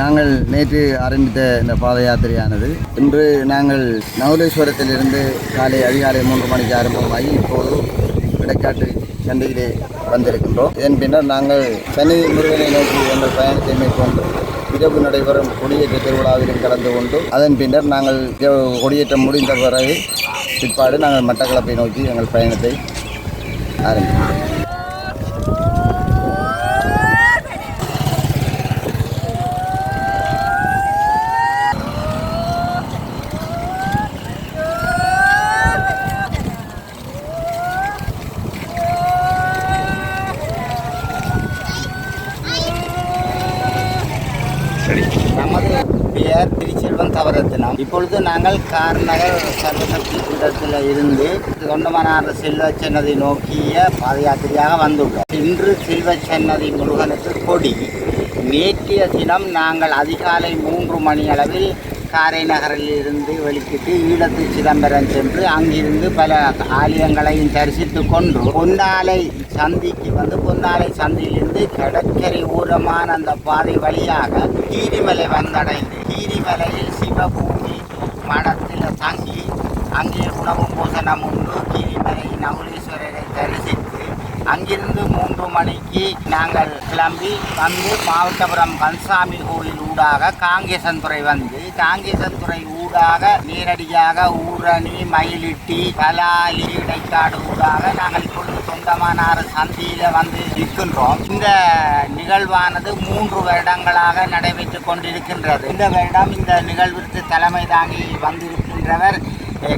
நாங்கள் நேற்று ஆரம்பித்த இந்த பாத யாத்திரையானது இன்று நாங்கள் நவலேஸ்வரத்திலிருந்து அதிகாலை 3 மணிக்கு ஆரம்பமாகி இப்போது இடைக்காட்டு சந்தையிலே வந்திருக்கின்றோம். இதன் பின்னர் நாங்கள் சன்னதி முருகனை நோக்கி எங்கள் பயணத்தை மேற்கொண்டு இரவு நடைபெறும் கொடியேற்ற திருவிழாவிலும் கலந்து கொண்டு அதன் பின்னர் நாங்கள் கொடியேற்றம் முடிந்த பிற்பாடு நாங்கள் மட்டக்களப்பை நோக்கி எங்கள் பயணத்தை ஆரம்பிக்கிறோம். நமது பெயர் திருச்செல்வன் தவரத்தினம். இப்பொழுது நாங்கள் கார்நகர் சர்வசக்தி பீடத்தில் இருந்து தொண்டமனார் செல்வச்சன்னதி நோக்கிய பாத யாத்திரையாக வந்துள்ளோம். இன்று செல்வச்சன்னதி முருகனுக்கு கொடி. நேற்றைய தினம் நாங்கள் அதிகாலை 3 மணி அளவில் காரைநகரில் இருந்து வெளிக்கிட்டு ஈழத்து சிதம்பரம் சென்று அங்கிருந்து பல ஆலயங்களையும் தரிசித்து கொண்டு பொன்னாலை சந்திக்கு வந்து பொன்னாலை சந்தியிலிருந்து கடற்கரை ஓரமான அந்த பாதை வழியாக கீரிமலை வந்தடைந்து கீரிமலையில் சிவபூமி மடத்தில் தங்கி அங்கே உணவும் போசனம் உண்டு கீரிமலை நகுலேஸ்வரரை தரிசித்து அங்கிருந்து 3 மணிக்கு நாங்கள் கிளம்பி வந்து மாவட்டபுரம் கன்சாமி கோயில் ஊடாக காங்கேசன்துறை வந்து காங்கேசன்துறை ஊடாக நேரடியாக ஊரணி மயிலிட்டி கலாலி இடைக்காடு ஊடாக நாங்கள் இப்பொழுது தொண்டமனார் சந்தியில் வந்து இருக்கின்றோம். இந்த நிகழ்வானது 3 வருடங்களாக நடைபெற்று கொண்டிருக்கின்றது. இந்த வருடம் இந்த நிகழ்விற்கு தலைமை தாங்கி வந்திருக்கின்றவர்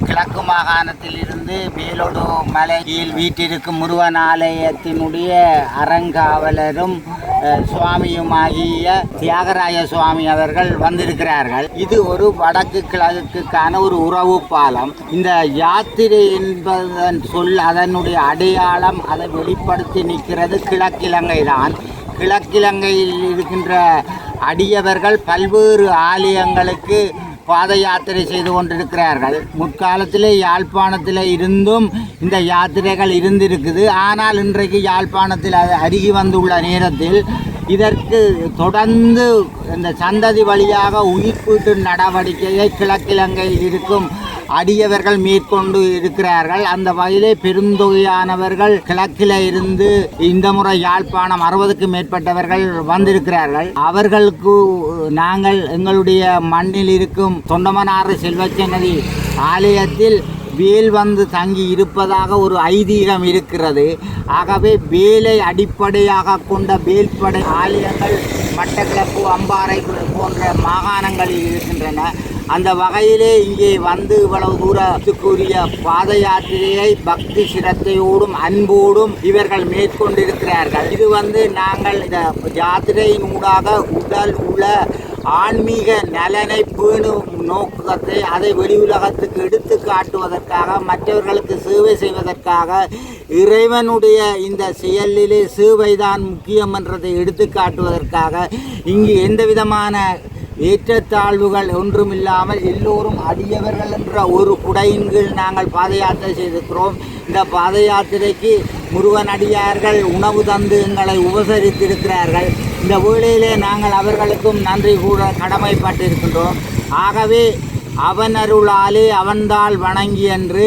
கிழக்கு மாகாணத்தில் இருந்து வேலோடு மலையில் வீட்டிற்கும் முருகன் ஆலயத்தினுடைய அறங்காவலரும் சுவாமியுமாகிய தியாகராய சுவாமி அவர்கள் வந்திருக்கிறார்கள். இது ஒரு வடக்கு கிழக்குக்கான ஒரு உறவு பாலம். இந்த யாத்திரை என்பதன் சொல் அதனுடைய அடையாளம் அதை வெளிப்படுத்தி நிற்கிறது கிழக்கிழங்கை தான். கிழக்கிழங்கையில் இருக்கின்ற அடியவர்கள் பல்வேறு ஆலயங்களுக்கு பாத யாத்திரை செய்து கொண்டிருக்கிறார்கள். முற்காலத்திலே யாழ்ப்பாணத்தில் இருந்தும் இந்த யாத்திரைகள் இருந்திருக்குது. ஆனால் இன்றைக்கு யாழ்ப்பாணத்தில் அது அருகி வந்துள்ள நேரத்தில் இதற்கு தொடர்ந்து இந்த சந்ததி வழியாக உயிர்ப்பீட்டு நடவடிக்கையை கிழக்கிழங்கையில் இருக்கும் அடியவர்கள் மேற்கொண்டு இருக்கிறார்கள். அந்த வகையிலே பெருந்தொகையானவர்கள் கிழக்கில் இருந்து இந்த முறை யாழ்ப்பாணம் 60க்கு மேற்பட்டவர்கள் வந்திருக்கிறார்கள். அவர்களுக்கு நாங்கள் எங்களுடைய மண்ணில் இருக்கும் தொண்டமனார் செல்வச்சன்னதி ஆலயத்தில் வேல் வந்து தங்கி இருப்பதாக ஒரு ஐதீகம் இருக்கிறது. ஆகவே வேலை அடிப்படையாக கொண்ட வேல்படை ஆலயங்கள் மட்டக்களப்பு அம்பாறை போன்ற மாகாணங்களில் இருக்கின்றன. அந்த வகையிலே இங்கே வந்து இவ்வளவு தூரத்துக்குரிய பாத யாத்திரையை பக்தி சிரத்தையோடும் அன்போடும் இவர்கள் மேற்கொண்டிருக்கிறார்கள். இது நாங்கள் இந்த யாத்திரையின் ஊடாக உடல் உள்ள ஆன்மீக நலனை பேணும் நோக்கத்தை அதை வெளி உலகத்துக்கு எடுத்து காட்டுவதற்காக மற்றவர்களுக்கு சேவை செய்வதற்காக இறைவனுடைய இந்த செயலிலே சேவைதான் முக்கியம் என்றதை எடுத்து காட்டுவதற்காக இங்கு எந்த விதமான ஏற்றத்தாழ்வுகள் ஒன்றுமில்லாமல் எல்லோரும் அடியவர்கள் என்ற ஒரு குடையின் கீழ் நாங்கள் பாத யாத்திரை செய்திருக்கிறோம். இந்த பாத யாத்திரைக்கு முருகன் அடியார்கள் உணவு தந்து எங்களை உபசரித்திருக்கிறார்கள். இந்த வேளையிலே நாங்கள் அவர்களுக்கும் நன்றி கூட கடமைப்பட்டிருக்கின்றோம். ஆகவே அவன் அருளாலே அவன்தாள் வணங்கி என்று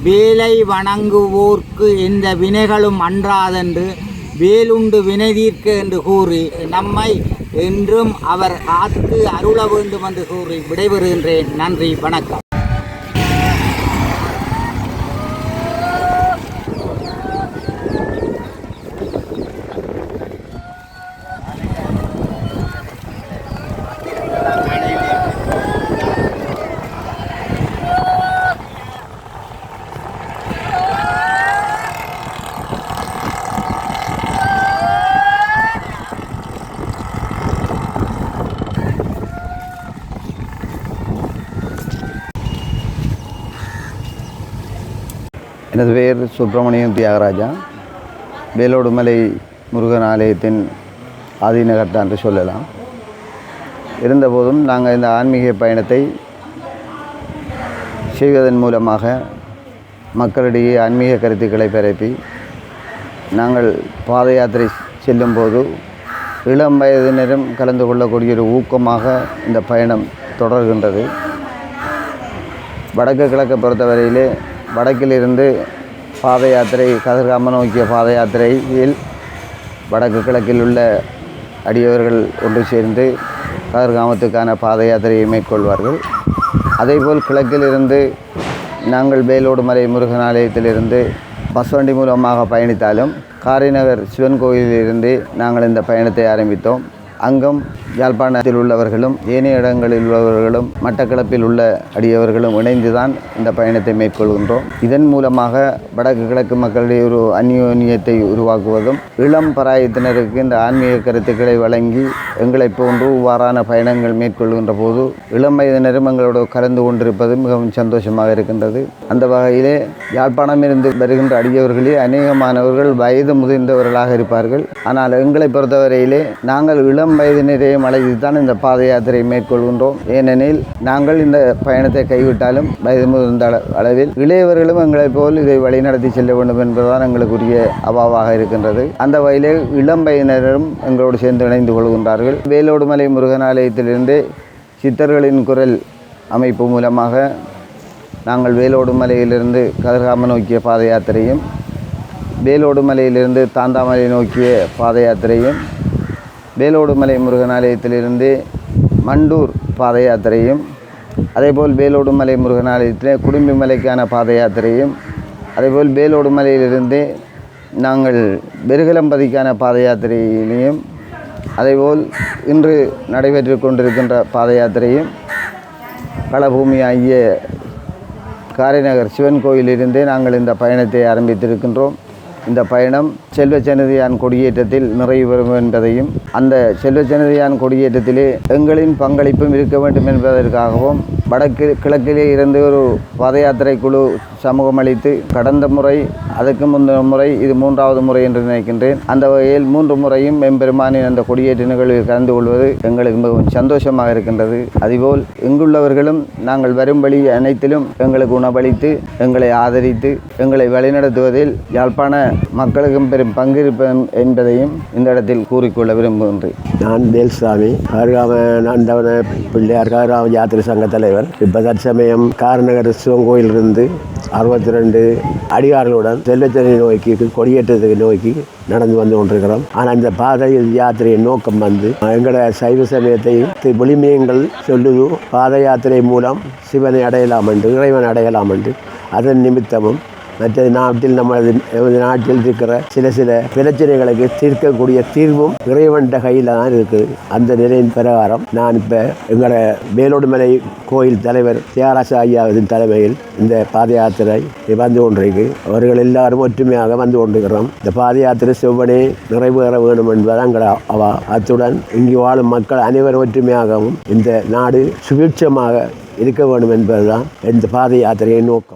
வேலை வணங்குவோர்க்கு எந்த வினைகளும் அன்றாதென்று வேலுண்டு வினை தீர்க்க என்று கூறி நம்மை என்றும் அவர் காத்து அருள வேண்டும் என்று கூறி விடைபெறுகின்றேன். நன்றி, வணக்கம். எனது பெயர் சுப்பிரமணியம் தியாகராஜா. வேலோடுமலை முருகன் ஆலயத்தின் ஆதீனகர்த்தா என்று சொல்லலாம். இருந்தபோதும் நாங்கள் இந்த ஆன்மீக பயணத்தை செய்வதன் மூலமாக மக்களிடையே ஆன்மீக கருத்துக்களை பரப்பி நாங்கள் பாத யாத்திரை செல்லும்போது இளம் வயதினரும் கலந்து கொள்ளக்கூடிய ஒரு ஊக்கமாக இந்த பயணம் தொடர்கின்றது. வடக்கு கிழக்கை பொறுத்தவரையிலே வடக்கிலிருந்து பாத யாத்திரை கதிர்காமம் நோக்கிய பாத யாத்திரையில் வடக்கு கிழக்கில் உள்ள அடியவர்கள் ஒன்று சேர்ந்து கதிர்காமத்துக்கான பாத யாத்திரையை மேற்கொள்வார்கள். அதேபோல் கிழக்கிலிருந்து நாங்கள் வேலோடு மலை முருகன் ஆலயத்திலிருந்து பஸ் வண்டி மூலமாக பயணித்தாலும் காரைநகர் சிவன் கோயிலிலிருந்து நாங்கள் இந்த பயணத்தை ஆரம்பித்தோம். அங்கும் யாழ்ப்பாணத்தில் உள்ளவர்களும் ஏனைய இடங்களில் உள்ளவர்களும் மட்டக்களப்பில் உள்ள அடியவர்களும் இணைந்துதான் இந்த பயணத்தை மேற்கொள்கின்றோம். இதன் மூலமாக வடக்கு கிழக்கு மக்களுடைய ஒரு அந்யோன்யத்தை உருவாக்குவதும் இளம் பராயத்தினருக்கு இந்த ஆன்மீக கருத்துக்களை வழங்கி எங்களை போன்று இவ்வாறான பயணங்கள் மேற்கொள்கின்ற போது இளம் வயதினரும் எங்களோடு கலந்து கொண்டிருப்பது மிகவும் சந்தோஷமாக இருக்கின்றது. அந்த வகையிலே யாழ்ப்பாணமிருந்து வருகின்ற அடியவர்களே அநேகமானவர்கள் வயது முதிர்ந்தவர்களாக இருப்பார்கள். ஆனால் எங்களை பொறுத்தவரையிலே நாங்கள் இளம் வயதினரையும் அழைத்துத்தான் இந்த பாத யாத்திரையை மேற்கொள்கின்றோம். ஏனெனில் நாங்கள் இந்த பயணத்தை கைவிட்டாலும் வயது முதிர்ந்த அளவில் இளையவர்களும் எங்களைப் போல் இதை வழிநடத்தி செல்ல வேண்டும் என்பதுதான் எங்களுக்குரிய அவாவாக இருக்கின்றது. அந்த வகையிலே இளம் வயதினரும் எங்களோடு சேர்ந்து இணைந்து கொள்கின்றார்கள். வேலோடு மலை முருகன் ஆலயத்திலிருந்து சித்தர்களின் குரல் அமைப்பு மூலமாக நாங்கள் வேலோடு மலையிலிருந்து கதிர்காமம் நோக்கிய பாத யாத்திரையும் வேலோடு மலையிலிருந்து தாந்தாமலை நோக்கிய பாத யாத்திரையும் வேலோடு மலை முருகன் ஆலயத்திலிருந்து மண்டூர் பாத யாத்திரையும் அதேபோல் வேலோடு மலை முருகன் ஆலயத்தில் குடும்பி மலைக்கான பாத யாத்திரையும் அதேபோல் வேலோடு மலையிலிருந்து நாங்கள் பெருகலம்பதிக்கான பாத யாத்திரையிலையும் அதேபோல் இன்று நடைபெற்று கொண்டிருக்கின்ற பாத யாத்திரையும் களபூமி ஆகிய காரைநகர் சிவன் கோயிலிருந்தே நாங்கள் இந்த பயணத்தை ஆரம்பித்திருக்கின்றோம். இந்த பயணம் செல்வச்சன்னதியான் கொடியேற்றத்தில் நிறைவு பெறும் என்பதையும் அந்த செல்வச்சன்னதியான் கொடியேற்றத்திலே எங்களின் பங்களிப்பும் இருக்க வேண்டும் என்பதற்காகவும் வடக்கு கிழக்கிலே இருந்து ஒரு பாத யாத்திரை குழு சமூகம் அளித்து கடந்த முறை அதற்கு முந்தின முறை இது 3வது முறை என்று நினைக்கின்றேன். அந்த வகையில் 3 முறையும் எம்பெருமானின் அந்த கொடியேற்ற நிகழ்வில் கலந்து கொள்வது எங்களுக்கு மிகவும் சந்தோஷமாக இருக்கின்றது. அதுபோல் இங்குள்ளவர்களும் நாங்கள் வரும் வழி அனைத்திலும் எங்களுக்கு உணவளித்து எங்களை ஆதரித்து எங்களை வழிநடத்துவதில் யாழ்ப்பாண மக்களுக்கும் பெரும் பங்கு இருப்பேன் என்பதையும் இந்த இடத்தில் கூறிக்கொள்ள விரும்புகின்றேன். நான் வேல்சாமி நந்தவன பிள்ளையார் காராம யாத்திரை சங்க தலைவர். இப்போ தற்சமயம் காரைநகர் சிவன் கோயிலிருந்து 62 அடியார்களுடன் செல்வச்சன்னதி நோக்கி கொடியேற்றத்தை நோக்கி நடந்து வந்து கொண்டிருக்கிறோம். ஆனால் இந்த பாதையில் யாத்திரையின் நோக்கம் வந்து எங்களோட சைவ சமயத்தை விளிமியங்கள் சொல்லுது. பாத யாத்திரை மூலம் சிவனை அடையலாம் என்று இறைவன் அடையலாம் என்று அதன் நிமித்தமும் மற்ற நாட்டில் நமது நாட்டில் இருக்கிற சில பிரச்சனைகளுக்கு தீர்க்கக்கூடிய தீர்வும் இறைவன்ட கையில் தான் இருக்குது. அந்த நிலையின் பிரகாரம் நான் இப்போ எங்களோட வேலோடு மலை கோயில் தலைவர் தியாகராஜ ஐயாவின் தலைமையில் இந்த பாத யாத்திரை வந்து கொண்டிருக்கு. அவர்கள் எல்லாரும் ஒற்றுமையாக வந்து கொண்டிருக்கிறோம். இந்த பாத யாத்திரை செவ்வனே நிறைவேற வேண்டும் என்பது எங்களோட அவா. அத்துடன் இங்கு வாழும் மக்கள் அனைவரும் ஒற்றுமையாகவும் இந்த நாடு சுபிட்சமாக இருக்க வேண்டும் என்பதுதான் இந்த பாத யாத்திரையின் நோக்கம்.